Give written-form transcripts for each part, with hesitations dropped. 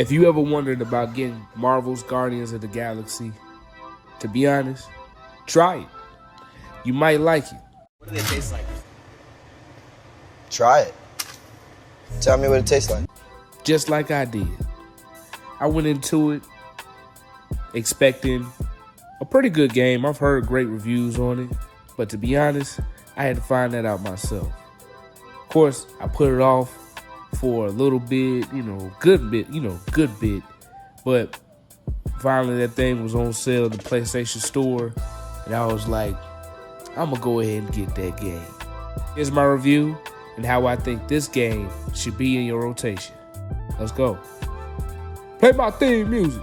If you ever wondered about getting Marvel's Guardians of the Galaxy, to be honest, try it. You might like it. What do they taste like? Try it. Tell me what it tastes like. Just like I did. I went into it expecting a pretty good game. I've heard great reviews on it, but to be honest, I had to find that out myself. Of course, I put it off for a little bit, good bit, but finally that thing was on sale at the PlayStation Store, and I was like, I'm gonna go ahead and get that game. Here's my review and how I think this game should be in your rotation. Let's go. Play my theme music.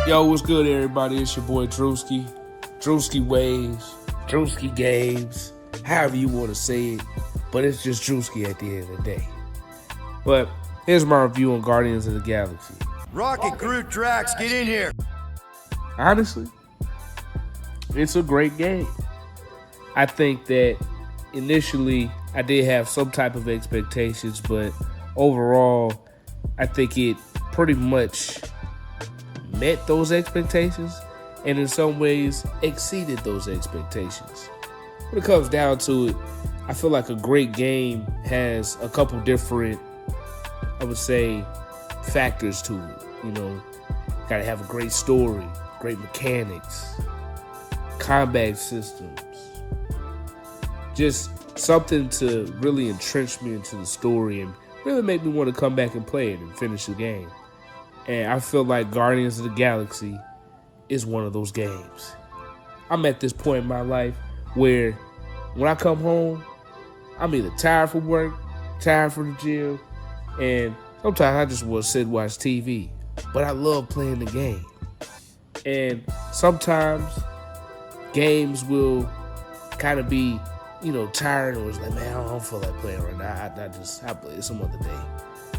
Yo, what's good, everybody? It's your boy Drewski. Drewski Waves, Drewski Games, however you want to say it, but it's just Drewski at the end of the day. But here's my review on Guardians of the Galaxy. Rocket, Groot, Drax, get in here. Honestly, it's a great game. I think that initially I did have some type of expectations, but overall, I think it pretty much met those expectations and in some ways exceeded those expectations. When it comes down to it, I feel like a great game has a couple different, I would say, factors to it. Gotta have a great story, great mechanics, combat systems, just something to really entrench me into the story and really make me want to come back and play it and finish the game. And I feel like Guardians of the Galaxy is one of those games. I'm at this point in my life where when I come home, I'm either tired from work, tired from the gym, and sometimes I just want to sit and watch TV. But I love playing the game. And sometimes games will kind of be, tired, or it's like, man, I don't feel like playing right now. I'll play it some other day.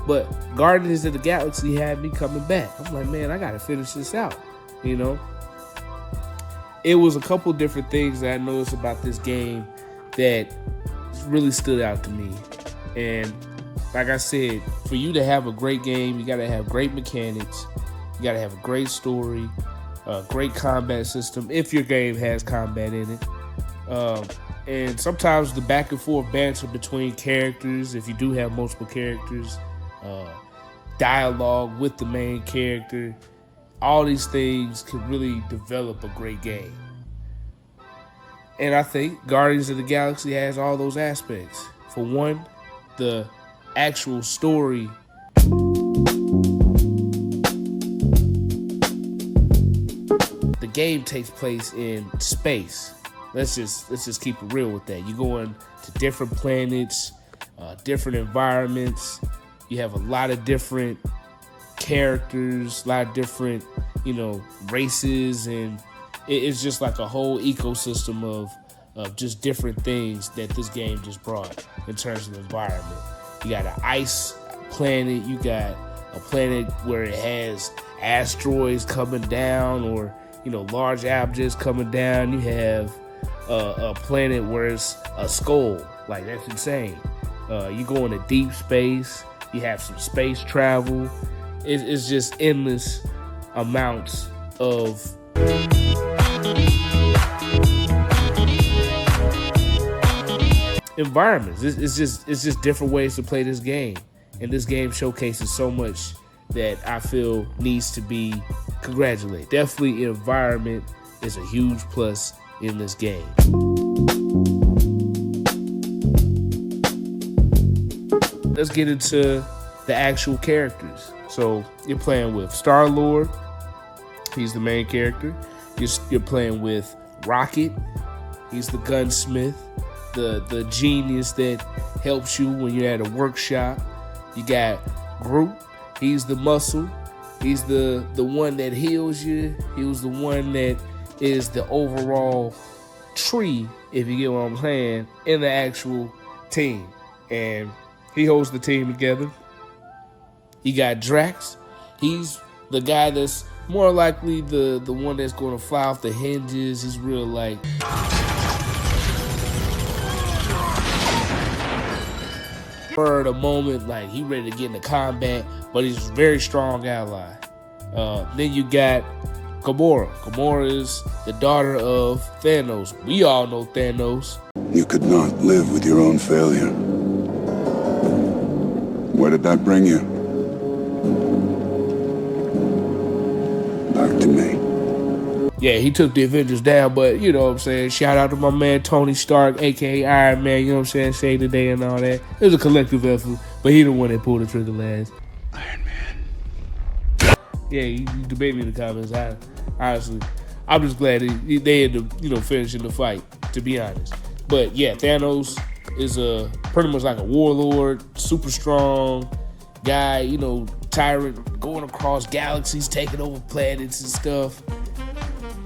But Guardians of the Galaxy had me coming back. I'm like, man, I got to finish this out, It was a couple different things that I noticed about this game that really stood out to me. And like I said, for you to have a great game, you got to have great mechanics. You got to have a great story, a great combat system, if your game has combat in it. And sometimes the back and forth banter between characters, if you do have multiple characters, dialogue with the main character, all these things can really develop a great game. And I think Guardians of the Galaxy has all those aspects. For one, the actual story the game takes place in space. Let's just keep it real with that. You go on to different planets, different environments. You have a lot of different characters, a lot of different, races, and it's just like a whole ecosystem of just different things that this game just brought in terms of the environment. You got an ice planet, you got a planet where it has asteroids coming down or, large objects coming down. You have a planet where it's a skull. Like, that's insane. You go into deep space, you have some space travel. It's just endless amounts of environments. It's just different ways to play this game, and this game showcases so much that I feel needs to be congratulated. Definitely, environment is a huge plus in this game. Let's get into the actual characters. So you're playing with Star-Lord. He's the main character. You're playing with Rocket. He's the gunsmith, the genius that helps you when you're at a workshop. You got Groot. He's the muscle. He's the one that heals you. He was the one that is the overall tree, if you get what I'm saying, in the actual team. And he holds the team together. You got Drax. He's the guy that's more likely the one that's going to fly off the hinges. He's real like For the moment, like he ready to get into combat, but he's a very strong ally. Then you got Gamora. Gamora is the daughter of Thanos. We all know Thanos. You could not live with your own failure. Where did that bring you? Back to me. Yeah, he took the Avengers down, but you know what I'm saying? Shout out to my man Tony Stark, aka Iron Man, you know what I'm saying? Save the day and all that. It was a collective effort, but he the one that pulled the trigger last. Iron Man. Yeah, you debate me in the comments. Honestly, I'm just glad they had to, finishing the fight, to be honest. But yeah, Thanos is pretty much like a warlord, super strong guy, tyrant, going across galaxies, taking over planets and stuff.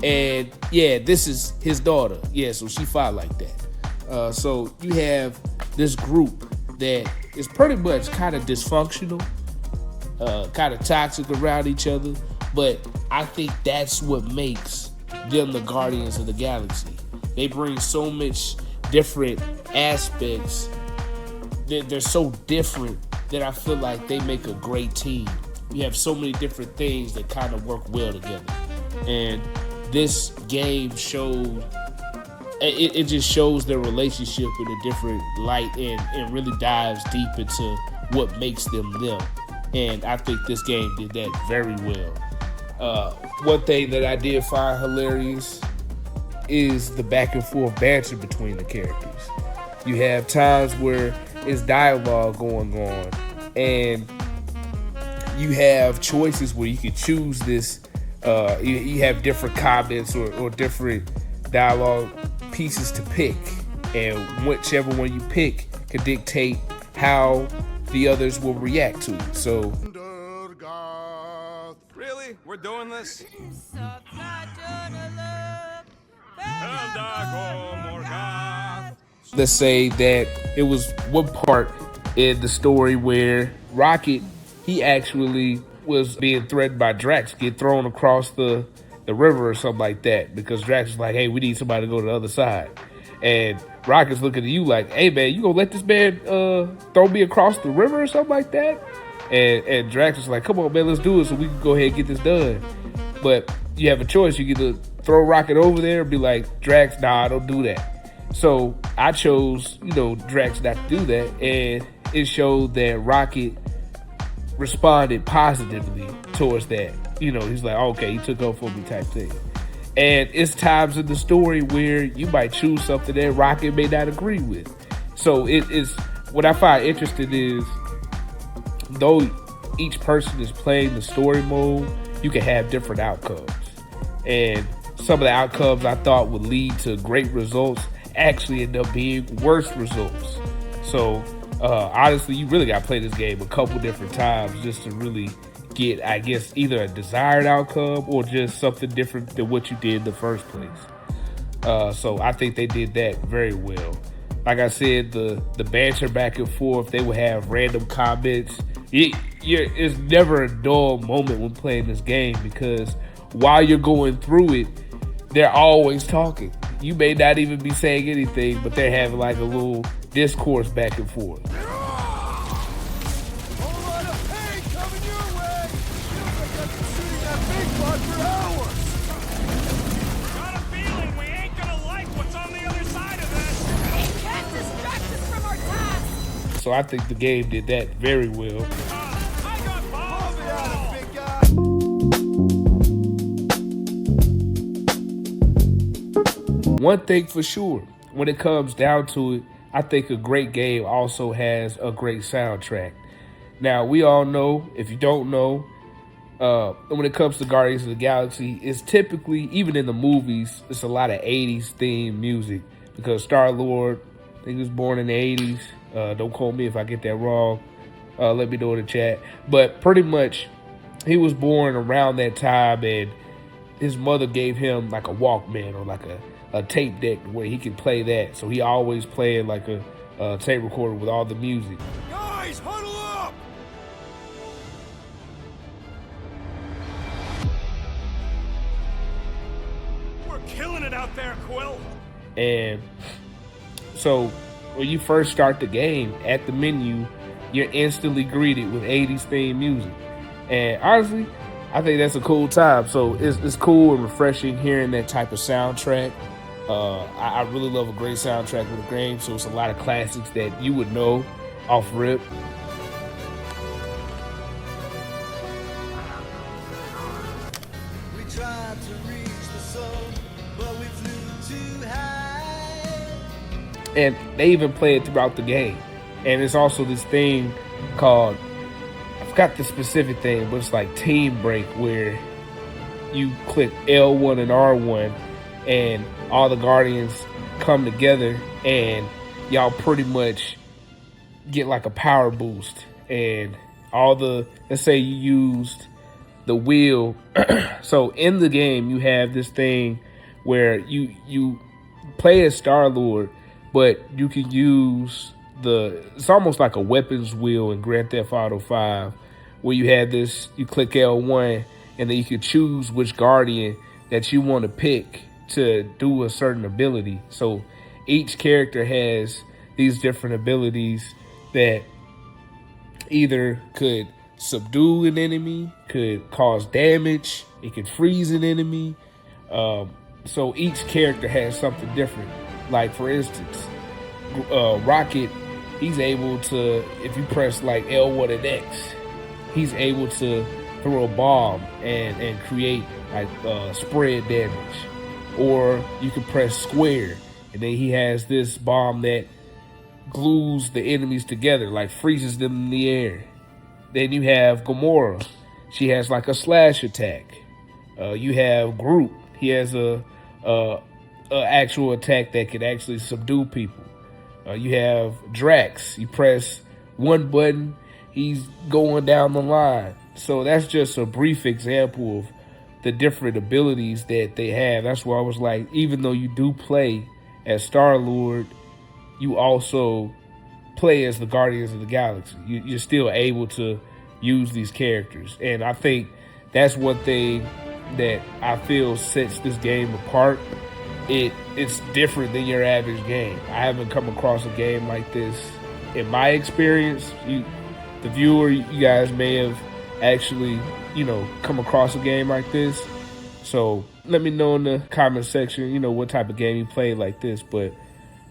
And yeah, this is his daughter. Yeah, so she fought like that. So you have this group that is pretty much kind of dysfunctional, kind of toxic around each other. But I think that's what makes them the Guardians of the Galaxy. They bring so much different aspects. They're so different that I feel like they make a great team. You have so many different things that kind of work well together. And this game showed, it just shows their relationship in a different light and really dives deep into what makes them them. And I think this game did that very well. One thing that I did find hilarious is the back and forth banter between the characters. You have times where it's dialogue going on, and you have choices where you can choose this. You have different comments or different dialogue pieces to pick, and whichever one you pick can dictate how the others will react to it. So, really? We're doing this? let's say that it was one part in the story where Rocket, he actually was being threatened by Drax, get thrown across the river or something like that, because Drax is like, hey, we need somebody to go to the other side. And Rocket's looking at you like, hey man, you gonna let this man throw me across the river or something like that? And Drax is like, come on man, let's do it so we can go ahead and get this done. But you have a choice. You can either throw Rocket over there and be like, Drax, nah, don't do that. So I chose, Drax not to do that. And it showed that Rocket responded positively towards that. He's like, okay, he took up for me type thing. And it's times in the story where you might choose something that Rocket may not agree with. So it is, what I find interesting is, though each person is playing the story mode, you can have different outcomes. And some of the outcomes I thought would lead to great results actually end up being worse results. So honestly, you really got to play this game a couple different times just to really get, I guess, either a desired outcome or just something different than what you did in the first place. So I think they did that very well. Like I said, the banter back and forth, they would have random comments. It's never a dull moment when playing this game, because while you're going through it, they're always talking. You may not even be saying anything, but they're having like a little discourse back and forth. So I think the game did that very well. One thing for sure, when it comes down to it, I think a great game also has a great soundtrack. Now, we all know, if you don't know, when it comes to Guardians of the Galaxy, it's typically, even in the movies, it's a lot of 80s themed music, because Star-Lord, I think he was born in the 80s. Don't quote me if I get that wrong. Let me know in the chat. But pretty much, he was born around that time, and his mother gave him like a Walkman or like a tape deck where he could play that. So he always played like a tape recorder with all the music. Guys, huddle up! We're killing it out there, Quill. And so when you first start the game, at the menu, you're instantly greeted with 80s theme music. And honestly, I think that's a cool time. So it's cool and refreshing hearing that type of soundtrack. I really love a great soundtrack with a game, so it's a lot of classics that you would know off rip. We tried to reach the sun, but we flew too high. And they even play it throughout the game. And it's also this thing called, I forgot the specific thing, but it's like Team Break, where you click L1 and R1 and all the Guardians come together and y'all pretty much get like a power boost. And let's say you used the wheel. So in the game, you have this thing where you play as Star-Lord, but you can use it's almost like a weapons wheel in Grand Theft Auto 5, where you have this, you click L1 and then you can choose which Guardian that you want to pick to do a certain ability. So each character has these different abilities that either could subdue an enemy, could cause damage, it could freeze an enemy. So each character has something different. Like for instance, Rocket, he's able to, if you press like L1 and X, he's able to throw a bomb and create like spread damage. Or you can press square and then he has this bomb that glues the enemies together, like freezes them in the air. Then you have Gamora. She has like a slash attack. You have Groot. He has a actual attack that can actually subdue people. You have Drax. You press one button, he's going down the line. So that's just a brief example of the different abilities that they have. That's why I was like, even though you do play as Star-Lord, you also play as the Guardians of the Galaxy. You're still able to use these characters. And I think that's one thing that I feel sets this game apart. It's different than your average game. I haven't come across a game like this in my experience. The viewer, you guys may have actually, come across a game like this. So let me know in the comment section, what type of game you played like this. But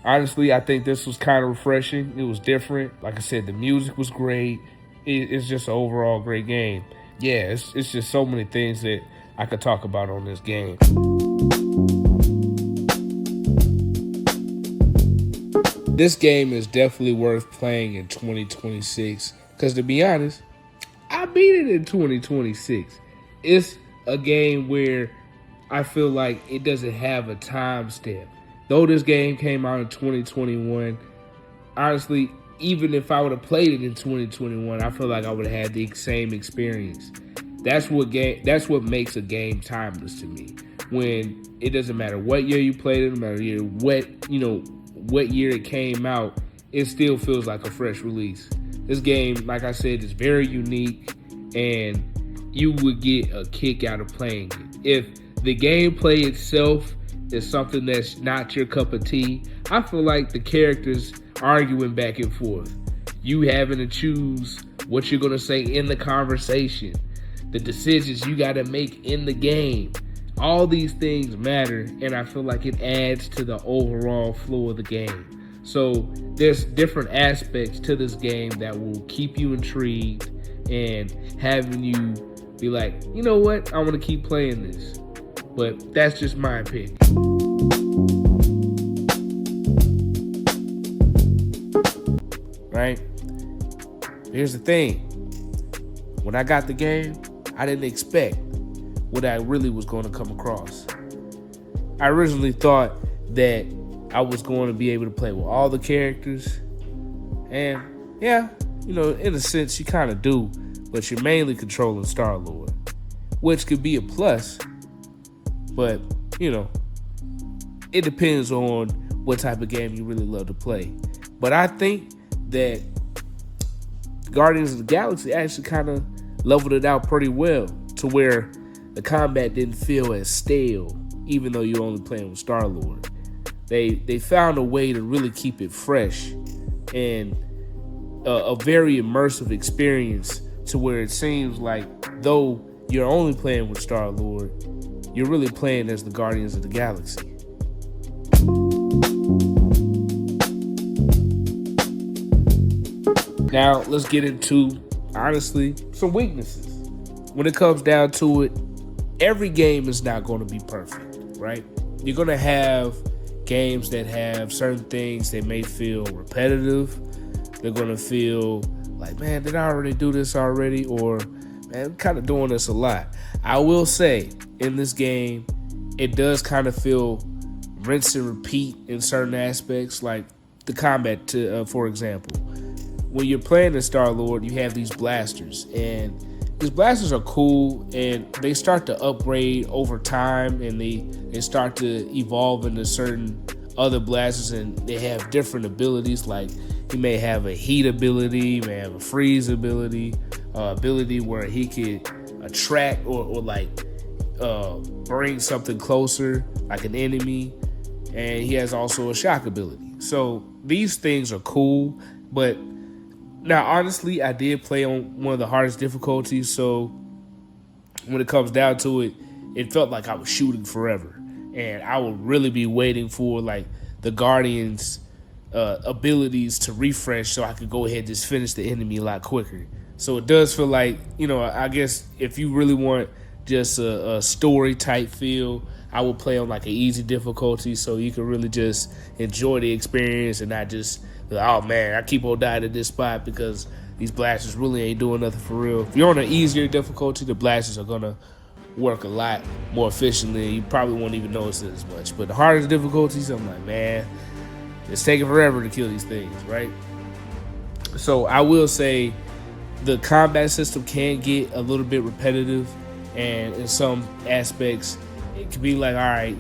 honestly, I think this was kind of refreshing. It was different. Like I said, the music was great. It's just an overall great game. Yeah, it's just so many things that I could talk about on this game. This game is definitely worth playing in 2026 because, to be honest, I beat it in 2026. It's a game where I feel like it doesn't have a time stamp. Though this game came out in 2021, honestly, even if I would have played it in 2021, I feel like I would have had the same experience. That's what makes a game timeless to me. When it doesn't matter what year you played it, no matter what year it came out, it still feels like a fresh release. This game, like I said, is very unique, and you would get a kick out of playing it. If the gameplay itself is something that's not your cup of tea, I feel like the characters arguing back and forth, you having to choose what you're going to say in the conversation, the decisions you got to make in the game, all these things matter, and I feel like it adds to the overall flow of the game. So there's different aspects to this game that will keep you intrigued and having you be like, you know what, I want to keep playing this. But that's just my opinion. Right? Here's the thing. When I got the game, I didn't expect what I really was going to come across. I originally thought that I was going to be able to play with all the characters. And yeah, in a sense, you kind of do, but you're mainly controlling Star-Lord, which could be a plus. But, it depends on what type of game you really love to play. But I think that Guardians of the Galaxy actually kind of leveled it out pretty well to where the combat didn't feel as stale, even though you're only playing with Star-Lord. They found a way to really keep it fresh. And a very immersive experience to where it seems like though you're only playing with Star-Lord, you're really playing as the Guardians of the Galaxy. Now, let's get into, honestly, some weaknesses. When it comes down to it, every game is not going to be perfect, right? You're going to have games that have certain things that may feel repetitive. They're going to feel like, man, did I already do this already? Or, man, I'm kind of doing this a lot. I will say, in this game, it does kind of feel rinse and repeat in certain aspects, like the combat, for example. When you're playing as Star-Lord, you have these blasters, and these blasters are cool, and they start to upgrade over time, and they start to evolve into certain other blasters, and they have different abilities. Like, he may have a heat ability, he may have a freeze ability, ability where he could attract or bring something closer, like an enemy, and he has also a shock ability. So these things are cool, but now, honestly, I did play on one of the hardest difficulties, so when it comes down to it, it felt like I was shooting forever, and I would really be waiting for like the Guardians' abilities to refresh so I could go ahead and just finish the enemy a lot quicker. So it does feel like, I guess if you really want just a story type feel, I would play on like an easy difficulty so you can really just enjoy the experience and not just, oh man, I keep on dying at this spot because these blasters really ain't doing nothing for real. If you're on an easier difficulty, the blasters are gonna work a lot more efficiently. You probably won't even notice it as much. But the hardest difficulties, I'm like, man, it's taking forever to kill these things, right? So I will say the combat system can get a little bit repetitive, and in some aspects, it could be like, all right,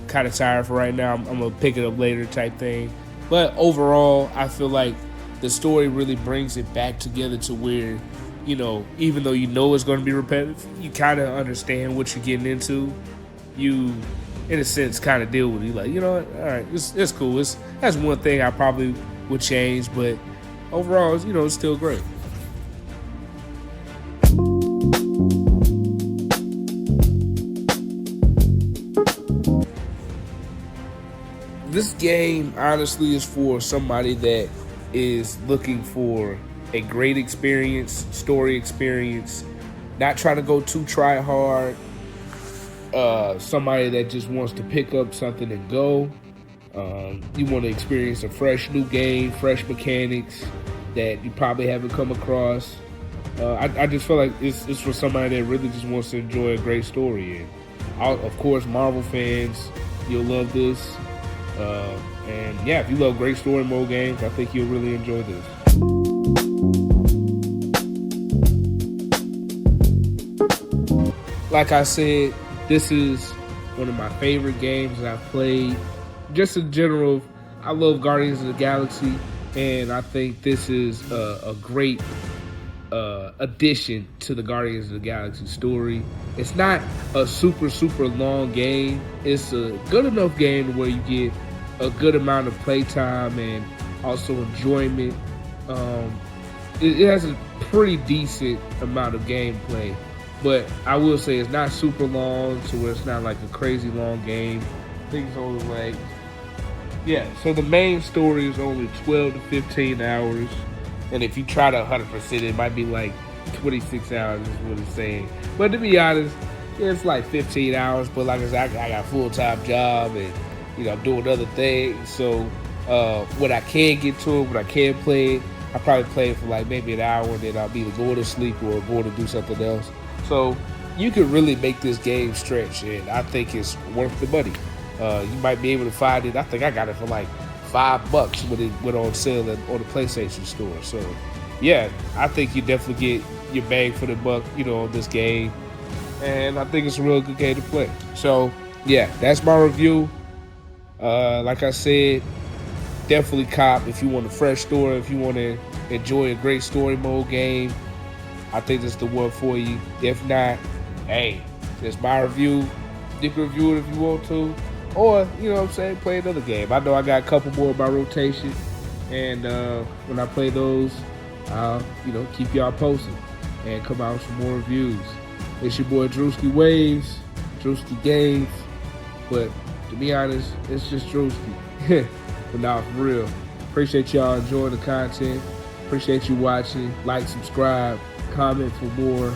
kind of tired for right now. I'm gonna pick it up later type thing. But overall, I feel like the story really brings it back together to where, even though it's going to be repetitive, you kind of understand what you're getting into. You, in a sense, kind of deal with it. You're like, all right, it's cool. That's one thing I probably would change, but overall, it's still great. This game, honestly, is for somebody that is looking for a great experience, story experience, not trying to go too try hard, somebody that just wants to pick up something and go. You want to experience a fresh new game, fresh mechanics that you probably haven't come across. I just feel like it's for somebody that really just wants to enjoy a great story. And of course, Marvel fans, you'll love this. And yeah, if you love great story mode games, I think you'll really enjoy this. Like I said, this is one of my favorite games that I've played. Just in general, I love Guardians of the Galaxy, and I think this is a great addition to the Guardians of the Galaxy story. It's not a super long game. It's a good enough game where you get a good amount of playtime and also enjoyment. It has a pretty decent amount of gameplay, but I will say it's not super long, so it's not like a crazy long game. I think it's only so the main story is only 12 to 15 hours, and if you try to 100%, it might be like 26 hours is what it's saying. But to be honest, it's like 15 hours, but like I said, I got a full-time job, and I'm doing other things. So when I can get to it, when I can play it, I probably play it for like maybe an hour, and then I'll be either going to sleep or going to do something else. So you can really make this game stretch, and I think it's worth the money. You might be able to find it. I think I got it for like $5 when it went on sale on the PlayStation Store. So yeah, I think you definitely get your bang for the buck, on this game, and I think it's a real good game to play. So yeah, that's my review. Like I said, definitely cop if you want a fresh story, if you want to enjoy a great story mode game. I think this is the one for you. If not, hey, it's my review. You can review it if you want to, or play another game. I know I got a couple more in my rotation, and when I play those, I'll, keep y'all posted and come out with some more reviews. It's your boy Drewski Waves, Drewski Games, but to be honest, it's just Drewski. But nah, for real. Appreciate y'all enjoying the content. Appreciate you watching. Like, subscribe, comment for more,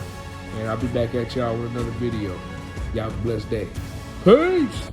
and I'll be back at y'all with another video. Y'all have a blessed day. Peace!